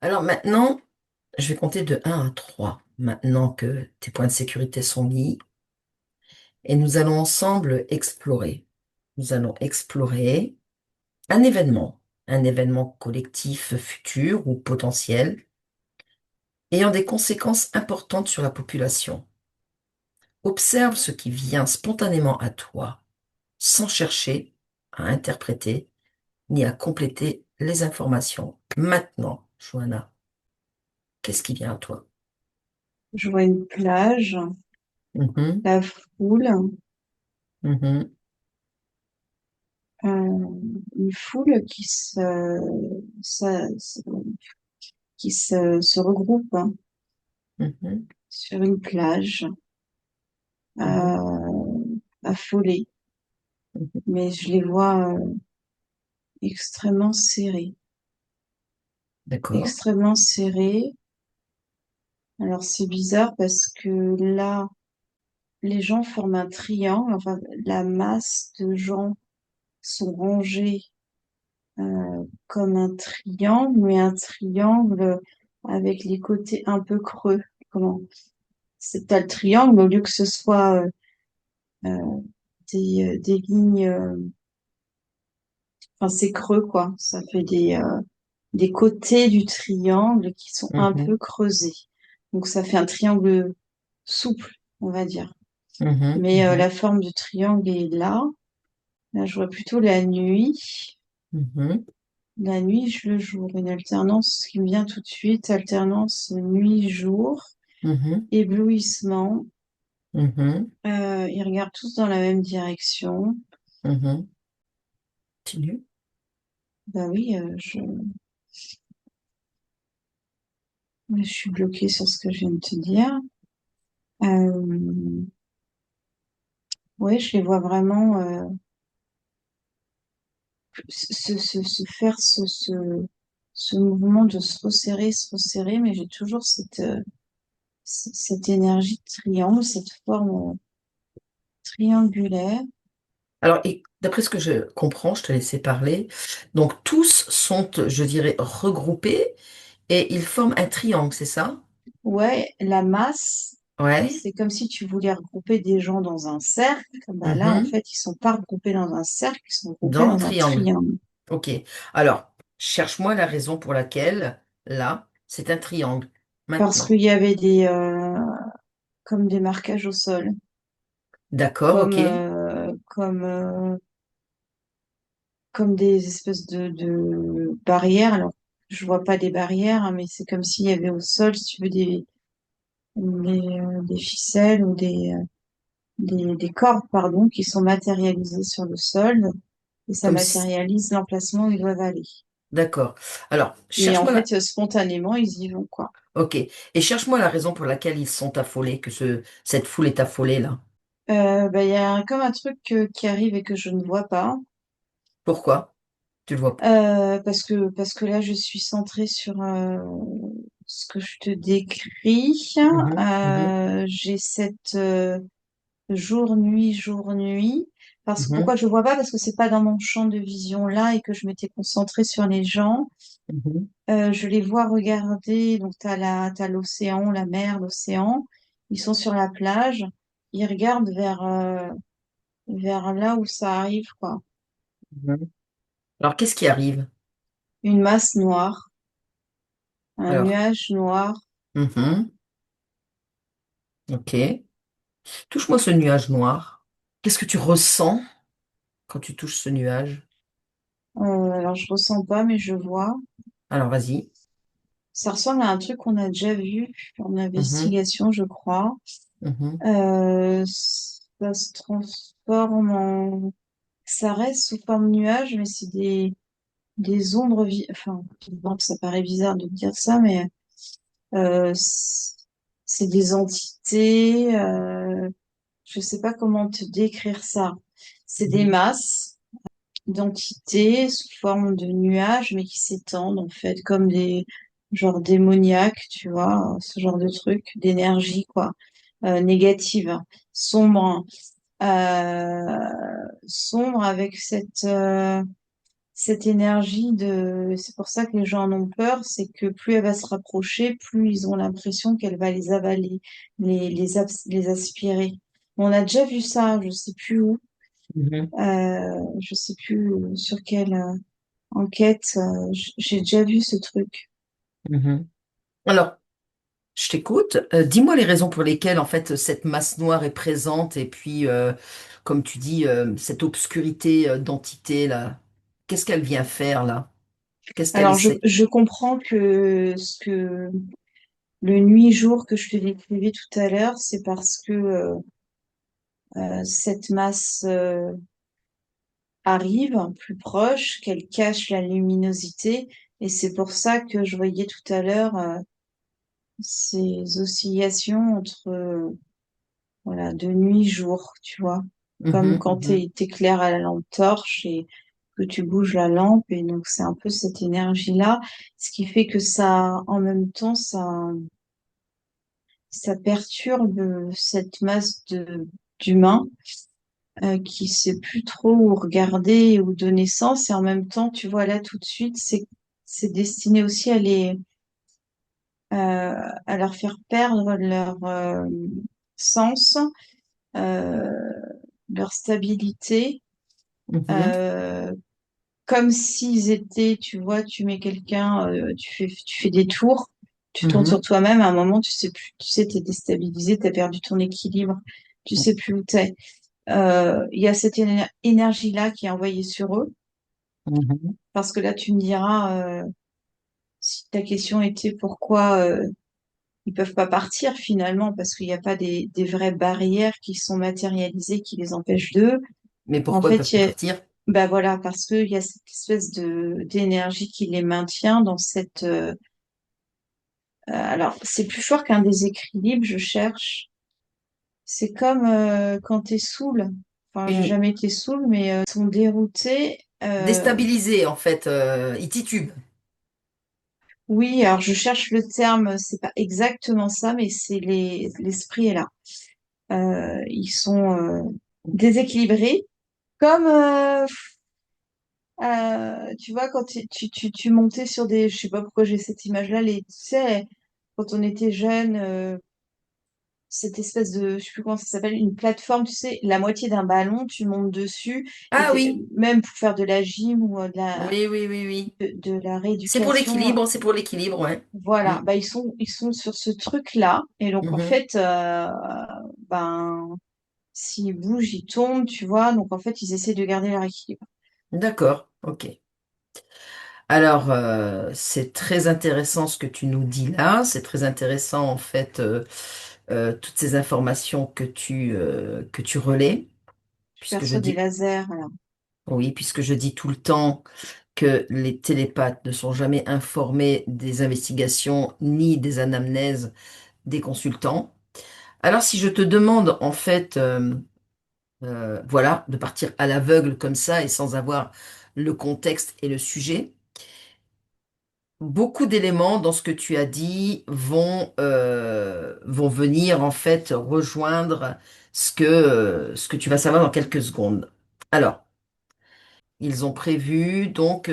Alors maintenant, je vais compter de 1 à 3. Maintenant que tes points de sécurité sont mis, et nous allons ensemble explorer. Nous allons explorer un événement collectif futur ou potentiel, ayant des conséquences importantes sur la population. Observe ce qui vient spontanément à toi, sans chercher à interpréter ni à compléter les informations. Maintenant, Johanna, qu'est-ce qui vient à toi? Je vois une plage, Mhm, la foule, mhm, une foule se regroupe hein, mhm, sur une plage, mhm, affolée, mhm. mais je les vois extrêmement serrés, D'accord. extrêmement serrés. Alors c'est bizarre parce que là, les gens forment un triangle, enfin la masse de gens sont rangés comme un triangle, mais un triangle avec les côtés un peu creux. Comment? T'as le triangle, mais au lieu que ce soit euh, des lignes, enfin c'est creux quoi. Ça fait des côtés du triangle qui sont un peu Mhm, creusés. Donc ça fait un triangle souple, on va dire. mhm, Mais mhm, la forme du triangle est là. Là, je vois plutôt la nuit. mhm, La nuit, le jour. Une alternance qui me vient tout de suite. Alternance nuit-jour. mhm, Éblouissement. mhm, Ils regardent tous dans la même direction. mhm. Continue. Bah oui, je suis bloquée sur ce que je viens de te dire. Euh, oui, je les vois vraiment se faire ce mouvement de se resserrer, mais j'ai toujours cette énergie de triangle, cette forme triangulaire. Alors, et d'après ce que je comprends, je te laissais parler. Donc, tous sont, je dirais, regroupés et ils forment un triangle, c'est ça? Ouais, la masse, Ouais. c'est comme si tu voulais regrouper des gens dans un cercle. Bah là, en Mhm. fait, ils sont pas regroupés dans un cercle, ils sont regroupés Dans le dans un triangle. triangle. Ok. Alors, cherche-moi la raison pour laquelle, là, c'est un triangle. Parce Maintenant. qu'il y avait comme des marquages au sol, D'accord, comme, ok. euh, comme, euh, comme des espèces de barrières. Alors, je vois pas des barrières, hein, mais c'est comme s'il y avait au sol, si tu veux, des ficelles ou des cordes, pardon, qui sont matérialisées sur le sol, et ça Comme si... matérialise l'emplacement où ils doivent aller. D'accord. Alors, Et en cherche-moi la... fait, spontanément, ils y vont, quoi. Ok. Et cherche-moi la raison pour laquelle ils sont affolés, que cette foule est affolée, là. Bah, il y a comme un truc qui arrive et que je ne vois pas. Pourquoi? Tu le vois pas. Parce que là, je suis centrée sur ce que je te décris. Mhm, mhm, J'ai cette jour-nuit, jour-nuit. mhm, Pourquoi je vois pas? Parce que c'est pas dans mon champ de vision là et que je m'étais concentrée sur les gens. mhm. Je les vois regarder. Donc, t'as l'océan, la mer, l'océan. Ils sont sur la plage. Ils regardent vers là où ça arrive, quoi. Mhm. Alors, qu'est-ce qui arrive? Une masse noire, un Alors, nuage noir. mhm, ok. Touche-moi ce nuage noir. Qu'est-ce que tu ressens quand tu touches ce nuage? Alors, je ressens pas, mais je vois. Alors, vas-y. Ça ressemble à un truc qu'on a déjà vu en Mhm, investigation, je crois. mhm, Ça se transforme en... Ça reste sous forme nuage, mais c'est des ombres... Enfin, bon, ça paraît bizarre de dire ça, mais c'est des entités. Je sais pas comment te décrire ça. C'est des mhm. masses d'entités sous forme de nuages, mais qui s'étendent en fait comme des genre démoniaques, tu vois, ce genre de truc, d'énergie quoi, négative, sombre, sombre avec cette énergie c'est pour ça que les gens en ont peur, c'est que plus elle va se rapprocher, plus ils ont l'impression qu'elle va les avaler, les aspirer. On a déjà vu ça, je sais plus où, Mhm, je sais plus sur quelle enquête, j'ai déjà vu ce truc. mhm. Alors, je t'écoute. Dis-moi les raisons pour lesquelles, en fait, cette masse noire est présente et puis, comme tu dis, cette obscurité d'entité là. Qu'est-ce qu'elle vient faire là? Qu'est-ce qu'elle Alors, essaie? je comprends que ce que le nuit-jour que je te décrivais tout à l'heure, c'est parce que cette masse arrive plus proche, qu'elle cache la luminosité, et c'est pour ça que je voyais tout à l'heure ces oscillations entre voilà de nuit-jour, tu vois, comme Mhm, quand mhm. t'éclaires à la lampe torche et que tu bouges la lampe, et donc c'est un peu cette énergie-là, ce qui fait que ça, en même temps, ça perturbe cette masse de d'humains qui sait plus trop où regarder, où donner sens, et en même temps, tu vois, là, tout de suite, c'est destiné aussi à leur faire perdre leur sens, euh, leur stabilité, Mhm, euh, comme s'ils étaient, tu vois, tu mets quelqu'un, tu fais des tours, tu tournes sur mhm, toi-même, à un moment, tu sais plus, tu sais, t'es déstabilisé, t'as perdu ton équilibre, tu sais plus où t'es. Il y a cette énergie-là qui est envoyée sur eux, mhm. parce que là, tu me diras, si ta question était pourquoi ils peuvent pas partir finalement, parce qu'il n'y a pas des vraies barrières qui sont matérialisées qui les empêchent d'eux. Mais En pourquoi ils fait, peuvent pas partir? bah voilà, parce qu'il y a cette espèce de d'énergie qui les maintient dans cette. Alors, c'est plus fort qu'un déséquilibre, je cherche. C'est comme quand t'es saoul. Enfin, j'ai Une jamais été saoul, mais ils sont déroutés. déstabilisée en fait, ils titubent. Oui, alors je cherche le terme, c'est pas exactement ça, mais c'est l'esprit est là. Ils sont déséquilibrés, comme tu vois quand tu montais sur des, je sais pas pourquoi j'ai cette image-là, tu sais, quand on était jeune, cette espèce de, je sais plus comment ça s'appelle, une plateforme, tu sais, la moitié d'un ballon, tu montes dessus, et Ah oui, même pour faire de la gym ou oui, oui, oui, oui. de la C'est pour rééducation. l'équilibre, c'est pour l'équilibre, ouais. Mm, Voilà, bah ils sont sur ce truc-là, et donc en mhm. fait, ben s'ils bougent, ils tombent, tu vois. Donc en fait, ils essaient de garder leur équilibre. D'accord, ok. Alors, c'est très intéressant ce que tu nous dis là. C'est très intéressant, en fait, toutes ces informations que tu relais, Je puisque je perçois des dis, lasers, voilà. oui, puisque je dis tout le temps que les télépathes ne sont jamais informés des investigations ni des anamnèses des consultants. Alors, si je te demande, en fait, voilà, de partir à l'aveugle comme ça et sans avoir le contexte et le sujet, beaucoup d'éléments dans ce que tu as dit vont venir en fait rejoindre ce que tu vas savoir dans quelques secondes. Alors, ils ont prévu donc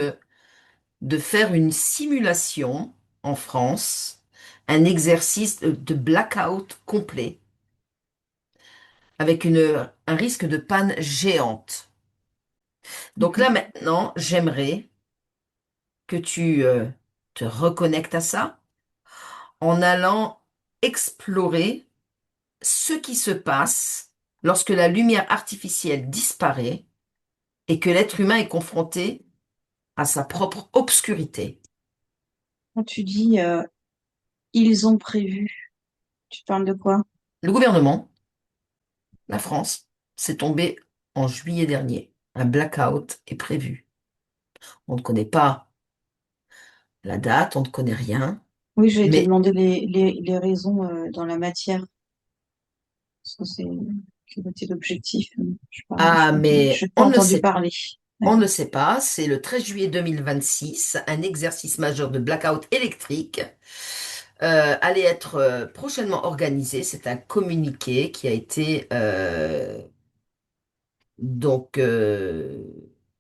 de faire une simulation en France, un exercice de blackout complet avec un risque de panne géante. Donc là Mhm. maintenant, j'aimerais que tu te reconnectes à ça en allant explorer ce qui se passe lorsque la lumière artificielle disparaît et que l'être humain est confronté à sa propre obscurité. Quand tu dis ils ont prévu, tu parles de quoi? Le gouvernement, la France, s'est tombé en juillet dernier. Un blackout est prévu. On ne connaît pas la date, on ne connaît rien, Oui, je vais te mais demander les raisons dans la matière, parce que c'est quel était l'objectif. ah, Je mais n'ai pas entendu parler. on ne D'accord. sait pas. C'est le 13 juillet 2026, un exercice majeur de blackout électrique allait être prochainement organisé. C'est un communiqué qui a été donc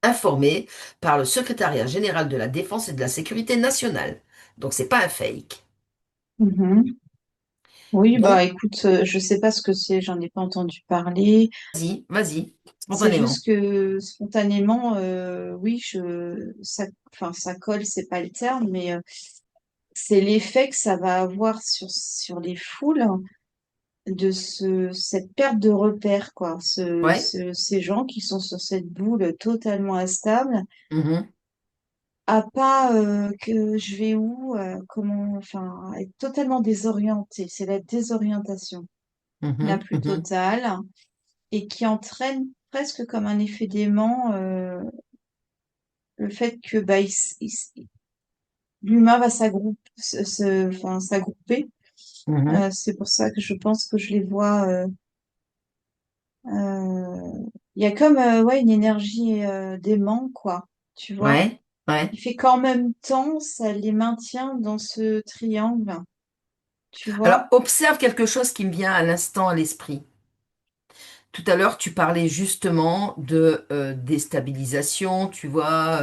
informé par le Secrétariat général de la Défense et de la Sécurité nationale. Donc, c'est pas un fake. Mhm. Oui, bah Donc, écoute, je sais pas ce que c'est, j'en ai pas entendu parler. vas-y, vas-y, C'est spontanément. juste que spontanément, oui, enfin, ça colle, c'est pas le terme, mais c'est l'effet que ça va avoir sur les foules de cette perte de repère, quoi. Ouais. Ces gens qui sont sur cette boule totalement instable, Mhm, à pas que je vais où, comment, enfin, être totalement désorienté. C'est la désorientation la mhm, plus mhm, totale et qui entraîne presque comme un effet d'aimant le fait que bah, l'humain va enfin, s'agrouper. mhm. C'est pour ça que je pense que je les vois. Il y a comme ouais, une énergie d'aimant, quoi. Tu vois? Ouais, ouais. Il fait qu'en même temps, ça les maintient dans ce triangle. Tu Alors, vois? observe quelque chose qui me vient à l'instant à l'esprit. Tout à l'heure, tu parlais justement de déstabilisation, tu vois,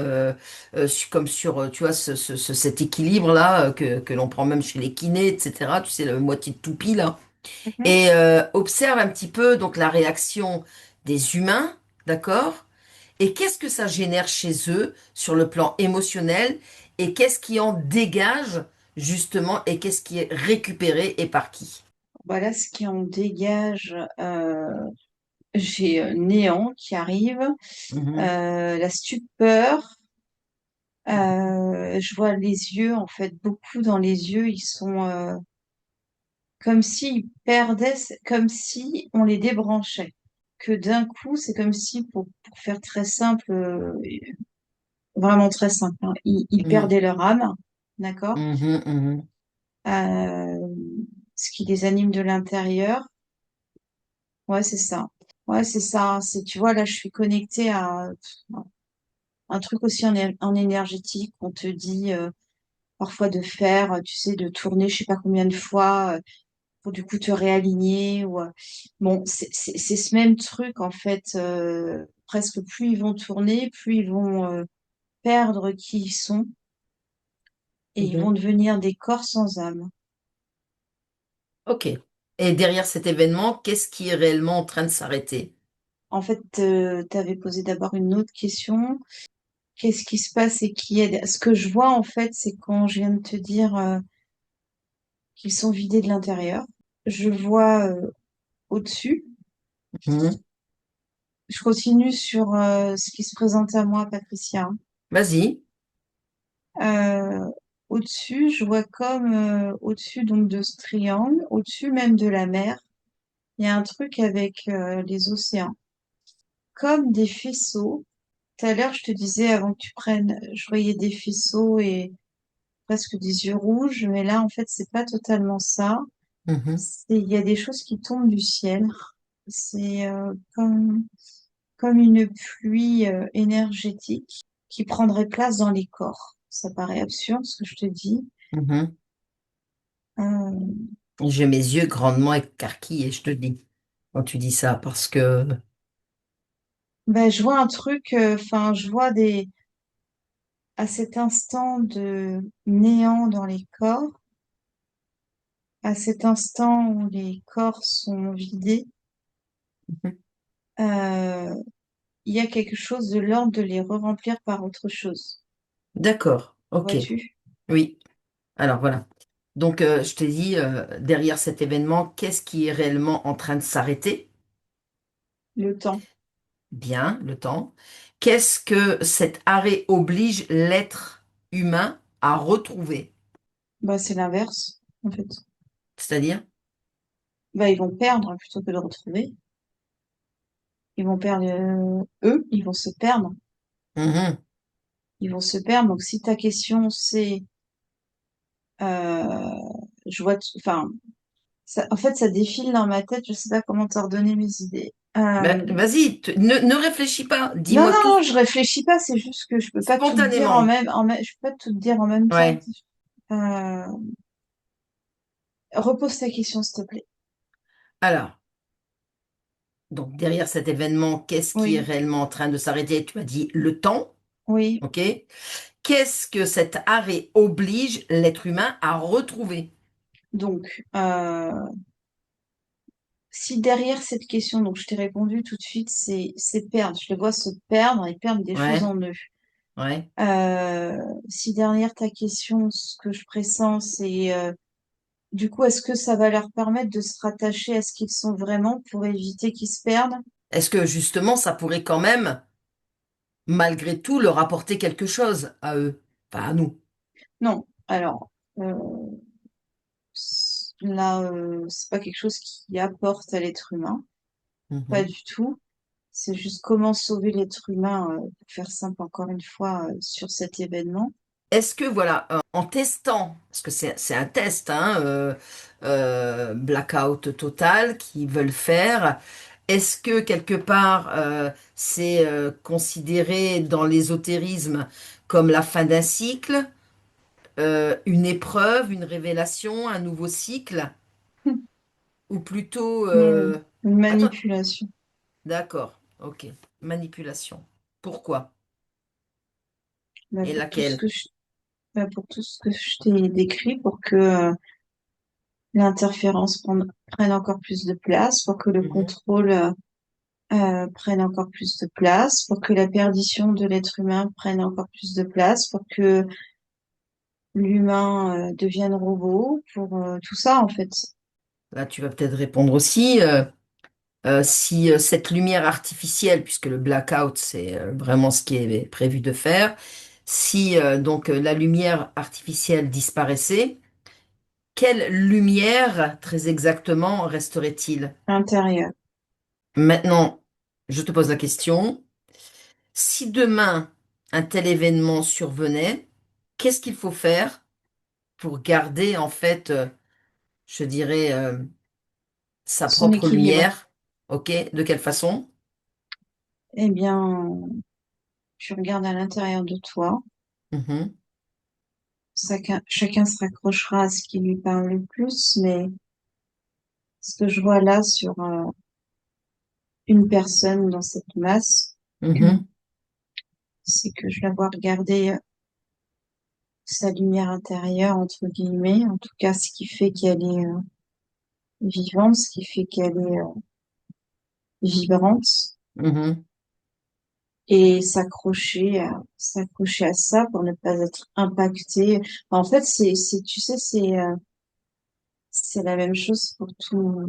comme sur, tu vois, cet équilibre-là que l'on prend même chez les kinés, etc. Tu sais, la moitié de toupie, là. Mhm. Et observe un petit peu donc la réaction des humains, d'accord? Et qu'est-ce que ça génère chez eux sur le plan émotionnel et qu'est-ce qui en dégage justement et qu'est-ce qui est récupéré et par qui? Voilà ce qui en dégage. J'ai Néant qui arrive, Mhm, la stupeur. Je vois les yeux, en fait, beaucoup dans les yeux, ils sont comme s'ils perdaient, comme si on les débranchait. Que d'un coup, c'est comme si, pour faire très simple, vraiment très simple, hein, ils mhm, perdaient leur âme, d'accord? mhm, mhm. Euh, Ce qui les anime de l'intérieur. Ouais, c'est ça. Ouais, c'est ça. C'est, tu vois, là, je suis connectée à un truc aussi en énergétique. On te dit parfois de faire, tu sais, de tourner, je sais pas combien de fois pour du coup te réaligner. Ou, bon, c'est ce même truc en fait. Presque plus ils vont tourner, plus ils vont perdre qui ils sont et ils vont Mhm. devenir des corps sans âme. Ok. Et derrière cet événement, qu'est-ce qui est réellement en train de s'arrêter? En fait, tu avais posé d'abord une autre question. Qu'est-ce qui se passe et qui aide? Ce que je vois en fait, c'est quand je viens de te dire qu'ils sont vidés de l'intérieur. Je vois au-dessus. Mhm. Je continue sur ce qui se présente à moi, Patricia. Vas-y. Euh, Au-dessus, je vois comme au-dessus donc de ce triangle, au-dessus même de la mer, il y a un truc avec les océans, comme des faisceaux. Tout à l'heure, je te disais avant que tu prennes, je voyais des faisceaux et presque des yeux rouges, mais là, en fait, c'est pas totalement ça. Mhm. Il y a des choses qui tombent du ciel. C'est comme une pluie énergétique qui prendrait place dans les corps. Ça paraît absurde ce que je te dis. Mhm. Euh, J'ai mes yeux grandement écarquillés, je te dis, quand tu dis ça, parce que... Ben, je vois un truc, enfin, je vois à cet instant de néant dans les corps, à cet instant où les corps sont vidés, Mhm. euh, il y a quelque chose de l'ordre de les re-remplir par autre chose. D'accord, ok, Vois-tu? oui. Alors voilà. Donc, je t'ai dit, derrière cet événement, qu'est-ce qui est réellement en train de s'arrêter? Le temps. Bien, le temps. Qu'est-ce que cet arrêt oblige l'être humain à retrouver? Ben, c'est l'inverse, en fait. C'est-à-dire? Ben, ils vont perdre plutôt que de retrouver. Ils vont perdre, eux, ils vont se perdre. Mhm, Ils vont se perdre. Donc, si ta question, c'est, euh, je vois, enfin, en fait, ça défile dans ma tête. Je sais pas comment te redonner mes idées. ben, vas-y, ne réfléchis pas, Non, dis-moi tout non, non, je réfléchis pas. C'est juste que je peux pas tout te dire spontanément. je peux pas tout te dire en même temps. Ouais. Euh, Repose ta question, s'il te plaît. Alors. Donc, derrière cet événement, qu'est-ce qui est Oui, réellement en train de s'arrêter? Tu as dit le temps, oui. ok? Qu'est-ce que cet arrêt oblige l'être humain à retrouver? Donc, si derrière cette question, donc je t'ai répondu tout de suite, c'est perdre. Je les vois se perdre et perdre des choses Ouais, en eux. ouais. Euh, Si derrière ta question, ce que je pressens, c'est du coup, est-ce que ça va leur permettre de se rattacher à ce qu'ils sont vraiment pour éviter qu'ils se perdent? Est-ce que justement, ça pourrait quand même, malgré tout, leur apporter quelque chose à eux, enfin à nous? Non. Alors, euh, là, c'est pas quelque chose qui apporte à l'être humain, pas Mhm. du tout. C'est juste comment sauver l'être humain, pour faire simple encore une fois, sur cet événement. Est-ce que, voilà, en testant, parce que c'est un test, hein, blackout total qu'ils veulent faire, est-ce que quelque part c'est considéré dans l'ésotérisme comme la fin d'un cycle, une épreuve, une révélation, un nouveau cycle, ou plutôt... Non, une Attends, manipulation. d'accord, ok, manipulation. Pourquoi? Bah, Et laquelle? pour tout ce que je t'ai décrit, pour que l'interférence prenne encore plus de place, pour que le Mhm. contrôle prenne encore plus de place, pour que la perdition de l'être humain prenne encore plus de place, pour que l'humain devienne robot, pour tout ça en fait. Là, tu vas peut-être répondre aussi. Si cette lumière artificielle, puisque le blackout, c'est vraiment ce qui est prévu de faire, si la lumière artificielle disparaissait, quelle lumière très exactement resterait-il? Intérieur. Maintenant, je te pose la question, si demain un tel événement survenait, qu'est-ce qu'il faut faire pour garder en fait, je dirais, sa Son propre équilibre. lumière? Ok? De quelle façon? Eh bien, tu regardes à l'intérieur de toi. Mhm, Chacun se raccrochera à ce qui lui parle le plus, mais ce que je vois là sur une personne dans cette masse, mhm, c'est que je la vois regarder sa lumière intérieure, entre guillemets, en tout cas ce qui fait qu'elle est vivante, ce qui fait qu'elle est vibrante, mhm. et s'accrocher à ça pour ne pas être impacté. En fait, tu sais, c'est la même chose pour tout.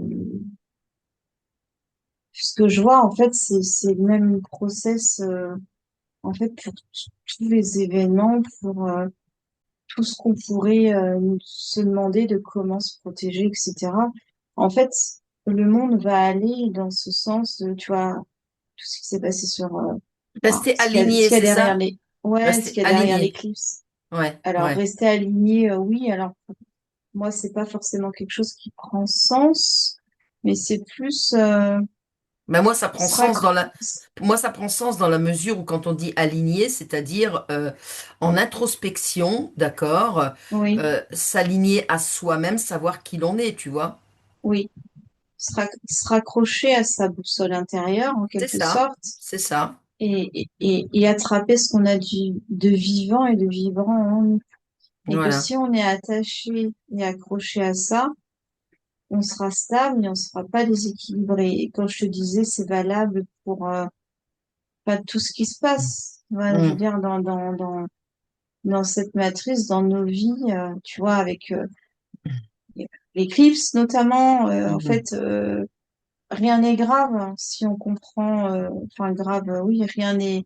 Ce que je vois, en fait, c'est le même process, en fait, pour tous les événements, pour tout ce qu'on pourrait se demander de comment se protéger, etc. En fait, le monde va aller dans ce sens de, tu vois, tout ce qui s'est passé sur, enfin, Rester ce aligné, qu'il y a c'est derrière ça? les, ouais, ce Rester qu'il y a derrière aligné. l'éclipse. Ouais, Alors, ouais. rester aligné, oui. Alors, moi, c'est pas forcément quelque chose qui prend sens, mais c'est plus Ben moi, ça prend se sens raccro- dans la, moi, ça prend sens dans la mesure où quand on dit aligné, c'est-à-dire en introspection, d'accord, oui, s'aligner à soi-même, savoir qui l'on est, tu vois. oui, se raccrocher à sa boussole intérieure en C'est quelque ça, sorte c'est ça. et attraper ce qu'on a de vivant et de vibrant en nous. Et que Voilà. si on est attaché et accroché à ça, on sera stable et on sera pas déséquilibré. Et quand je te disais, c'est valable pour pas tout ce qui se passe. Voilà, je veux Mm, dire, dans cette matrice, dans nos vies, tu vois, avec l'éclipse notamment, en mhm. fait, rien n'est grave hein, si on comprend, enfin grave, oui, rien n'est,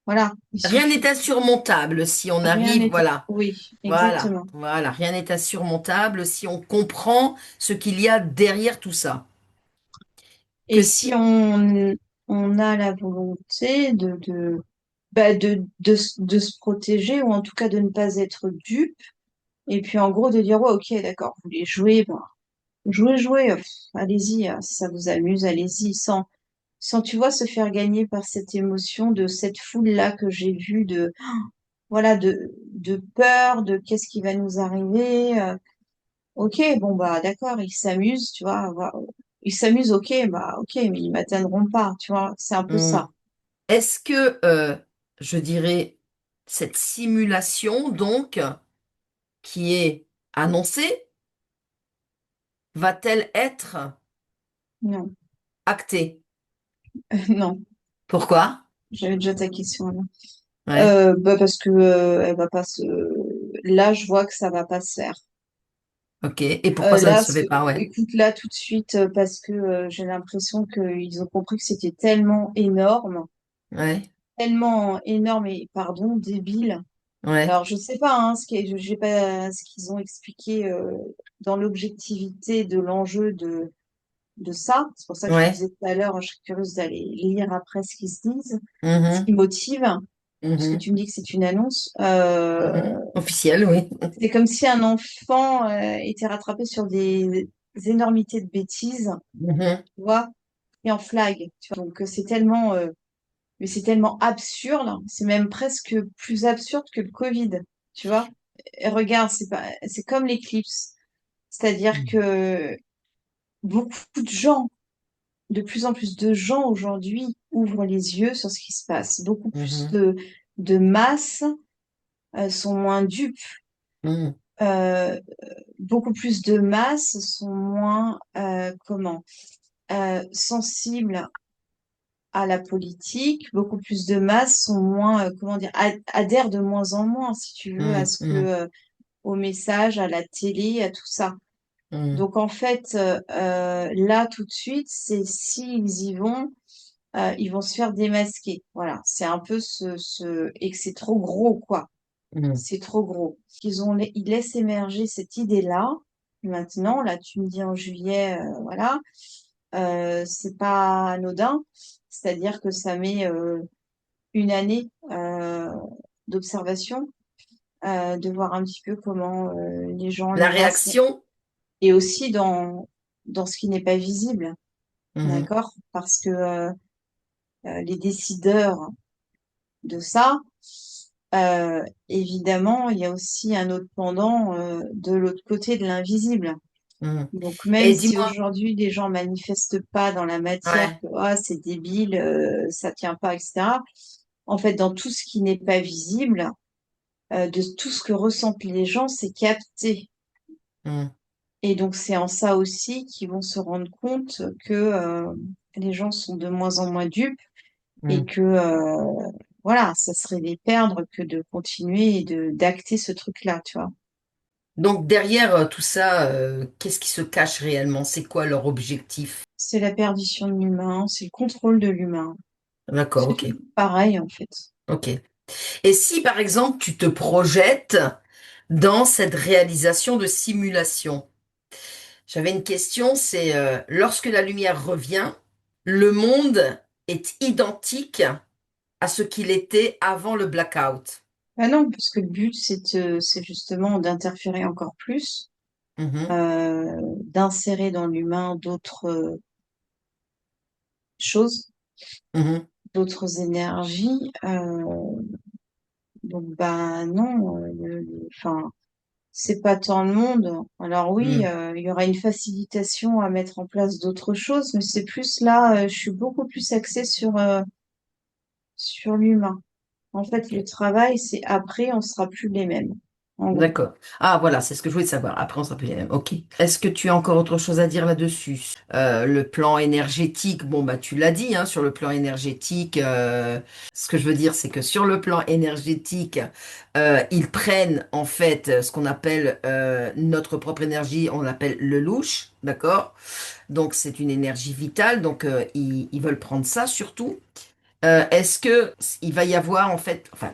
voilà, il Rien n'est suffit, insurmontable si on rien arrive, n'est, voilà, oui, voilà, exactement. voilà. Rien n'est insurmontable si on comprend ce qu'il y a derrière tout ça. Et Que si si, on a la volonté de se protéger ou en tout cas de ne pas être dupe, et puis en gros de dire, ouais, ok, d'accord, vous voulez jouer, ben, jouez, allez-y, hein, si ça vous amuse, allez-y, sans, tu vois, se faire gagner par cette émotion de cette foule-là que j'ai vue voilà, de peur, de qu'est-ce qui va nous arriver. Ok, bon, bah, d'accord, ils s'amusent, tu vois, ils s'amusent, ok, bah ok, mais ils m'atteindront pas, tu vois, c'est un peu Hmm. ça. Est-ce que, je dirais, cette simulation, donc, qui est annoncée, va-t-elle être Non, actée? non, Pourquoi? j'avais déjà ta question là. Ouais, Bah parce que elle va pas se. Là, je vois que ça va pas se faire. ok. Et pourquoi ça ne Là, se fait pas? Ouais, écoute, là tout de suite, parce que j'ai l'impression qu'ils ont compris que c'était ouais, tellement énorme et, pardon, débile. ouais, Alors, je sais pas, hein, j'ai pas ce qu'ils ont expliqué dans l'objectivité de l'enjeu de ça. C'est pour ça que je te ouais. disais tout à l'heure, je serais curieuse d'aller lire après ce qu'ils se disent, ce qui Mhm, motive, puisque mhm, tu me dis que c'est une annonce. mhm. Officiel, oui. C'est comme si un enfant était rattrapé sur des énormités de bêtises, Mhm, tu vois, et en flag. Tu vois. Donc, c'est tellement, mais c'est tellement absurde, c'est même presque plus absurde que le Covid, tu vois. Et regarde, c'est comme l'éclipse. C'est-à-dire que beaucoup de gens, de plus en plus de gens aujourd'hui ouvrent les yeux sur ce qui se passe. Beaucoup plus mhm, de masses sont moins dupes. mhm, Euh, Beaucoup plus de masses sont moins, sensibles à la politique. Beaucoup plus de masses sont moins, comment dire, adhèrent de moins en moins, si tu veux, à mhm, ce que, mhm, au message, à la télé, à tout ça. mhm, Donc en fait, là tout de suite, c'est s'ils y vont, ils vont se faire démasquer. Voilà, c'est un peu et que c'est trop gros, quoi. mhm. C'est trop gros. Ils laissent émerger cette idée-là. Maintenant, là, tu me dis en juillet, voilà, c'est pas anodin. C'est-à-dire que ça met une année d'observation, de voir un petit peu comment les gens, La les masses, réaction? et aussi dans ce qui n'est pas visible. Mhm, D'accord? Parce que les décideurs de ça, évidemment, il y a aussi un autre pendant de l'autre côté de l'invisible. mhm. Donc, même Et si dis-moi, aujourd'hui les gens manifestent pas dans la matière ouais, que ah, c'est débile, ça tient pas, etc. En fait, dans tout ce qui n'est pas visible, de tout ce que ressentent les gens, c'est capté. mhm, Et donc, c'est en ça aussi qu'ils vont se rendre compte que les gens sont de moins en moins dupes et mhm. que voilà, ça serait les perdre que de continuer et de d'acter ce truc-là, tu vois. Donc derrière tout ça, qu'est-ce qui se cache réellement? C'est quoi leur objectif? C'est la perdition de l'humain, c'est le contrôle de l'humain. D'accord, C'est ok, tout pareil, en fait. ok. Et si par exemple tu te projettes dans cette réalisation de simulation, j'avais une question, c'est lorsque la lumière revient, le monde est identique à ce qu'il était avant le blackout. Ah non, parce que le but, c'est justement d'interférer encore plus, Mhm, d'insérer dans l'humain d'autres choses, mhm, d'autres énergies. Donc, bah non, enfin, c'est pas tant le monde. Alors oui, mhm. il y aura une facilitation à mettre en place d'autres choses, mais c'est plus là, je suis beaucoup plus axée sur l'humain. En fait, le Ok. travail, c'est après, on sera plus les mêmes, en gros. D'accord. Ah, voilà, c'est ce que je voulais savoir. Après, on s'appelle les mêmes. Ok. Est-ce que tu as encore autre chose à dire là-dessus? Le plan énergétique, bon, bah, tu l'as dit, hein, sur le plan énergétique. Ce que je veux dire, c'est que sur le plan énergétique, ils prennent, en fait, ce qu'on appelle notre propre énergie, on l'appelle le louche, d'accord? Donc, c'est une énergie vitale. Donc, ils veulent prendre ça surtout. Est-ce que il va y avoir, en fait, enfin,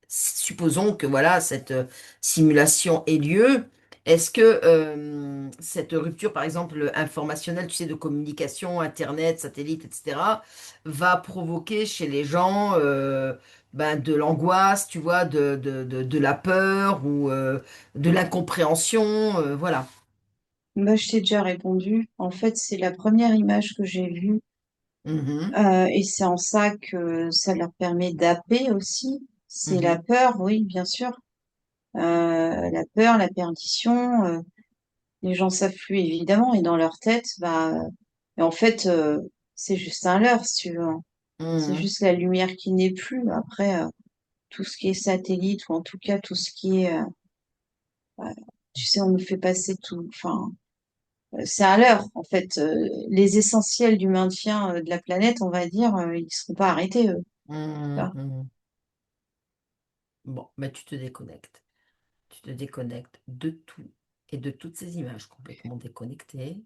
supposons que voilà, cette simulation ait lieu. Est-ce que cette rupture, par exemple, informationnelle, tu sais, de communication, Internet, satellite, etc., va provoquer chez les gens ben, de l'angoisse, tu vois, de la peur ou de l'incompréhension, voilà. Bah, je t'ai déjà répondu. En fait, c'est la première image que j'ai vue, Mhm, et c'est en ça que ça leur permet d'apper aussi. C'est la mhm, peur, oui, bien sûr. La peur, la perdition. Les gens savent plus, évidemment, et dans leur tête, bah, Et en fait, c'est juste un leurre, si tu veux, hein. C'est Mhm. juste la lumière qui n'est plus. Après, tout ce qui est satellite, ou en tout cas tout ce qui est, tu sais, on nous fait passer tout. Enfin, c'est un leurre, en fait. Les essentiels du maintien de la planète, on va dire, ils ne seront pas arrêtés, eux. Tu Mhm. vois. Mhm. Bon, bah tu te déconnectes. Tu te déconnectes de tout et de toutes ces images complètement déconnectées.